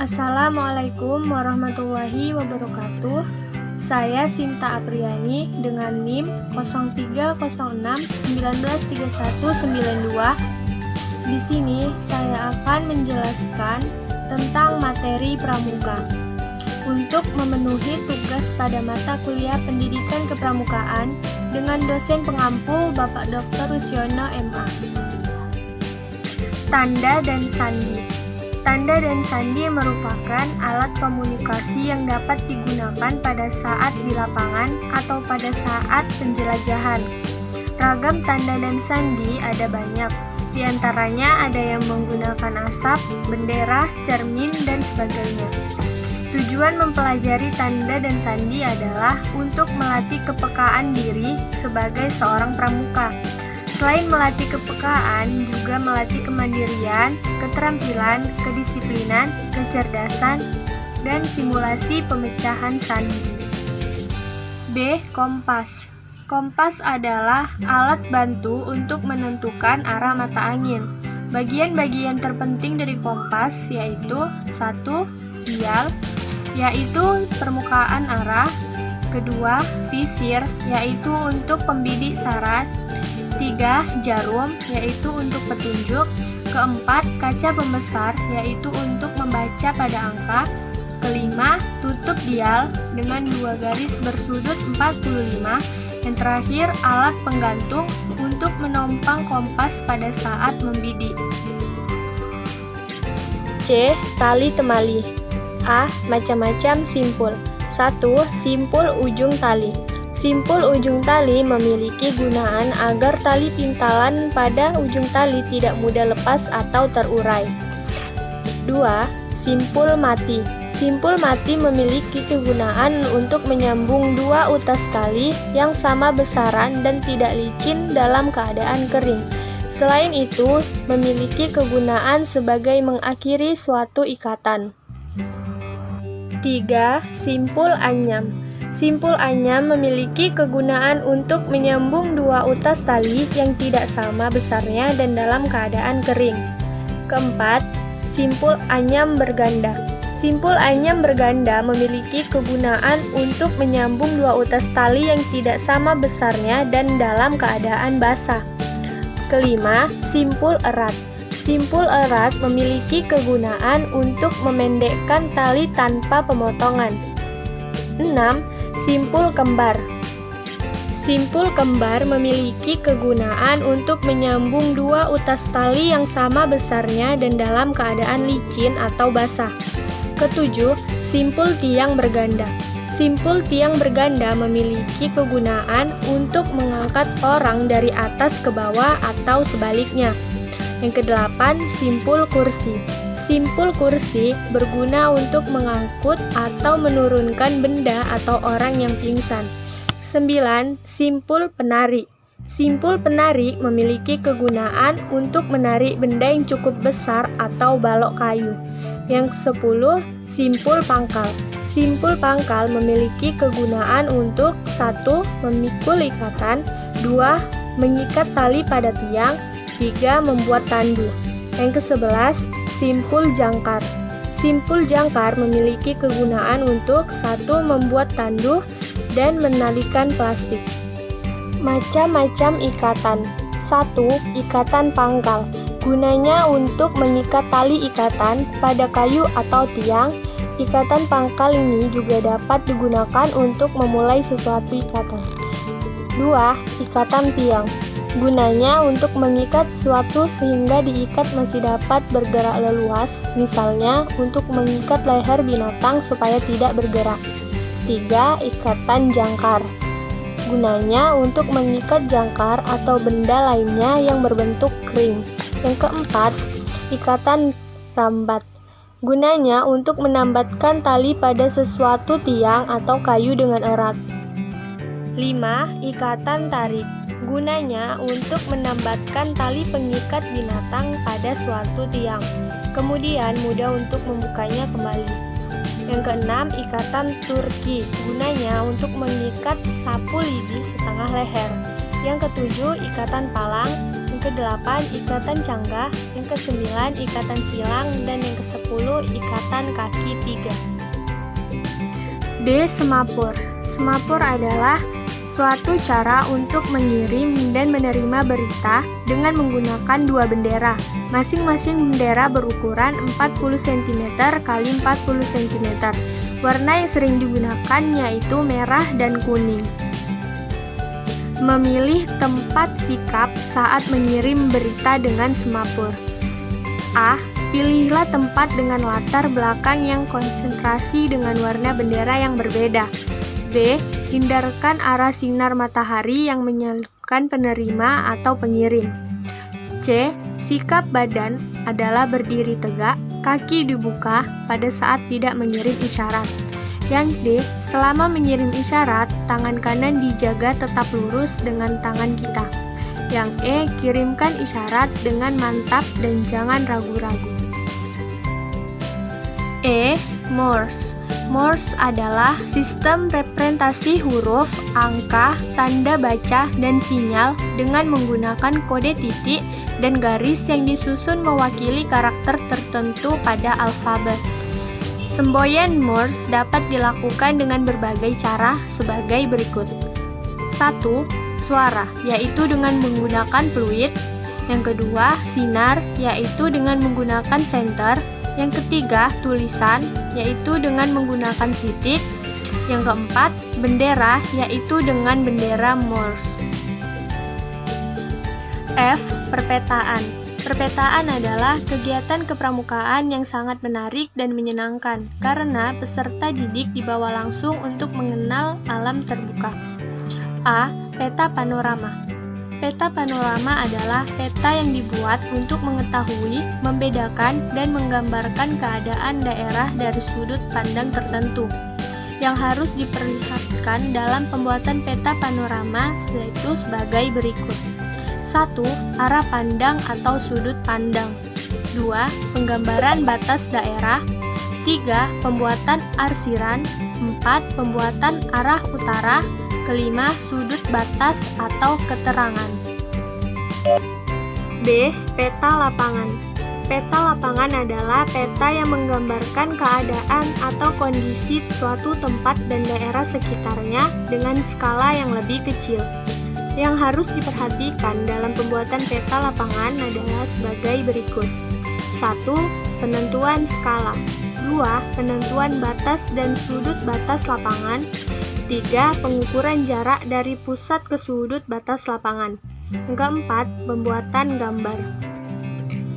Assalamualaikum warahmatullahi wabarakatuh. Saya Sinta Apriani dengan NIM 0306193192. Di sini saya akan menjelaskan tentang materi pramuka. Untuk memenuhi tugas pada mata kuliah Pendidikan Kepramukaan dengan dosen pengampu Bapak Dr. Rusyono MA. Tanda dan sandi. Tanda dan sandi merupakan alat komunikasi yang dapat digunakan pada saat di lapangan atau pada saat penjelajahan. Ragam tanda dan sandi ada banyak. Di antaranya ada yang menggunakan asap, bendera, cermin, dan sebagainya. Tujuan mempelajari tanda dan sandi adalah untuk melatih kepekaan diri sebagai seorang pramuka. Selain melatih kepekaan, juga melatih kemandirian, keterampilan, kedisiplinan, kecerdasan, dan simulasi pemecahan sandi. B. Kompas. Kompas adalah alat bantu untuk menentukan arah mata angin. Bagian-bagian terpenting dari kompas yaitu 1. Dial, yaitu permukaan arah. 2. Visir, yaitu untuk pembidik sarat. 3. Jarum, yaitu untuk petunjuk. 4. Kaca pembesar, yaitu untuk membaca pada angka. 5. Tutup dial dengan 2 garis bersudut 45. Yang terakhir, alat penggantung untuk menompang kompas pada saat membidik. C. Tali temali. A. Macam-macam simpul. 1. Simpul ujung tali. Simpul ujung tali memiliki gunaan agar tali pintalan pada ujung tali tidak mudah lepas atau terurai. 2. Simpul mati. Simpul mati memiliki kegunaan untuk menyambung dua utas tali yang sama besaran dan tidak licin dalam keadaan kering. Selain itu, memiliki kegunaan sebagai mengakhiri suatu ikatan. 3. Simpul anyam. Simpul anyam memiliki kegunaan untuk menyambung dua utas tali yang tidak sama besarnya dan dalam keadaan kering. 4. Simpul anyam berganda. Simpul anyam berganda memiliki kegunaan untuk menyambung dua utas tali yang tidak sama besarnya dan dalam keadaan basah. 5. Simpul erat. Simpul erat memiliki kegunaan untuk memendekkan tali tanpa pemotongan. 6. Simpul kembar. Simpul kembar memiliki kegunaan untuk menyambung dua utas tali yang sama besarnya dan dalam keadaan licin atau basah. 7. Simpul tiang berganda. Simpul tiang berganda memiliki kegunaan untuk mengangkat orang dari atas ke bawah atau sebaliknya. Yang ke-8, simpul kursi. Simpul kursi berguna untuk mengangkut atau menurunkan benda atau orang yang pingsan. 9. Simpul penarik. Simpul penarik memiliki kegunaan untuk menarik benda yang cukup besar atau balok kayu. Yang ke-10, simpul pangkal. Simpul pangkal memiliki kegunaan untuk 1. Memikul ikatan. 2. Mengikat tali pada tiang. 3. Membuat tandu. Yang ke-11, simpul jangkar. Simpul jangkar memiliki kegunaan untuk 1. Membuat tandu dan menalikan plastik. Macam-macam ikatan. 1. Ikatan pangkal. Gunanya untuk mengikat tali ikatan pada kayu atau tiang. Ikatan pangkal ini juga dapat digunakan untuk memulai sesuatu ikatan. 2. Ikatan tiang. Gunanya untuk mengikat sesuatu sehingga diikat masih dapat bergerak leluas, misalnya untuk mengikat leher binatang supaya tidak bergerak. 3. Ikatan jangkar. Gunanya untuk mengikat jangkar atau benda lainnya yang berbentuk ring. Yang ke-4, ikatan rambat. Gunanya untuk menambatkan tali pada sesuatu tiang atau kayu dengan erat. 5. Ikatan tarik. Gunanya untuk menambatkan tali pengikat binatang pada suatu tiang, kemudian mudah untuk membukanya kembali. Yang ke-6, ikatan turki. Gunanya untuk mengikat sapu lidi setengah leher. Yang ke-7, ikatan palang. Yang Yang ke-8, ikatan canggah. Yang ke-9, ikatan silang. Dan yang ke-10, ikatan kaki 3. D. Semapur. Semapur adalah suatu cara untuk mengirim dan menerima berita dengan menggunakan dua bendera. Masing-masing bendera berukuran 40 cm x 40 cm. Warna yang sering digunakan yaitu merah dan kuning. Memilih tempat sikap saat mengirim berita dengan semapur. A. Pilihlah tempat dengan latar belakang yang konsentrasi dengan warna bendera yang berbeda. B. Hindarkan arah sinar matahari yang menyalipkan penerima atau pengirim. C. Sikap badan adalah berdiri tegak, kaki dibuka pada saat tidak mengirim isyarat. Yang D. Selama mengirim isyarat, tangan kanan dijaga tetap lurus dengan tangan kita. Yang E. Kirimkan isyarat dengan mantap dan jangan ragu-ragu. E. Morse. Morse adalah sistem representasi huruf, angka, tanda baca, dan sinyal dengan menggunakan kode titik dan garis yang disusun mewakili karakter tertentu pada alfabet. Semboyan Morse dapat dilakukan dengan berbagai cara sebagai berikut. 1. Suara, yaitu dengan menggunakan fluid. Yang kedua, sinar, yaitu dengan menggunakan senter. Yang ketiga, tulisan, yaitu dengan menggunakan titik. Yang keempat, bendera, yaitu dengan bendera Morse. F. Perpetaan. Perpetaan adalah kegiatan kepramukaan yang sangat menarik dan menyenangkan karena peserta didik dibawa langsung untuk mengenal alam terbuka. A. Peta panorama. Peta panorama adalah peta yang dibuat untuk mengetahui, membedakan, dan menggambarkan keadaan daerah dari sudut pandang tertentu. Yang harus diperlihatkan dalam pembuatan peta panorama yaitu sebagai berikut. 1. Arah pandang atau sudut pandang. 2. Penggambaran batas daerah. 3. Pembuatan arsiran. 4. Pembuatan arah utara. Kelima, sudut batas atau keterangan. B. Peta lapangan. Peta lapangan adalah peta yang menggambarkan keadaan atau kondisi suatu tempat dan daerah sekitarnya dengan skala yang lebih kecil. Yang harus diperhatikan dalam pembuatan peta lapangan adalah sebagai berikut. 1. Penentuan skala. 2. Penentuan batas dan sudut batas lapangan. 3. Pengukuran jarak dari pusat ke sudut batas lapangan. Yang keempat, pembuatan gambar.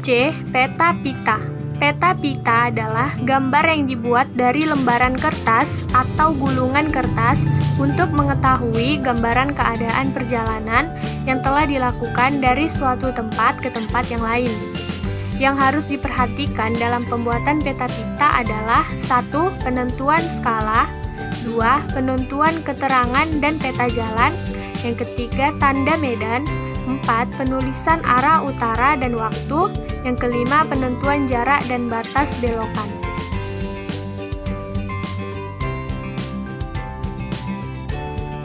C. Peta pita. Peta pita adalah gambar yang dibuat dari lembaran kertas atau gulungan kertas untuk mengetahui gambaran keadaan perjalanan yang telah dilakukan dari suatu tempat ke tempat yang lain. Yang harus diperhatikan dalam pembuatan peta pita adalah 1. Penentuan skala. 2. Penentuan keterangan dan peta jalan. Yang ketiga, tanda medan. 4. Penulisan arah utara dan waktu. Yang kelima, penentuan jarak dan batas belokan.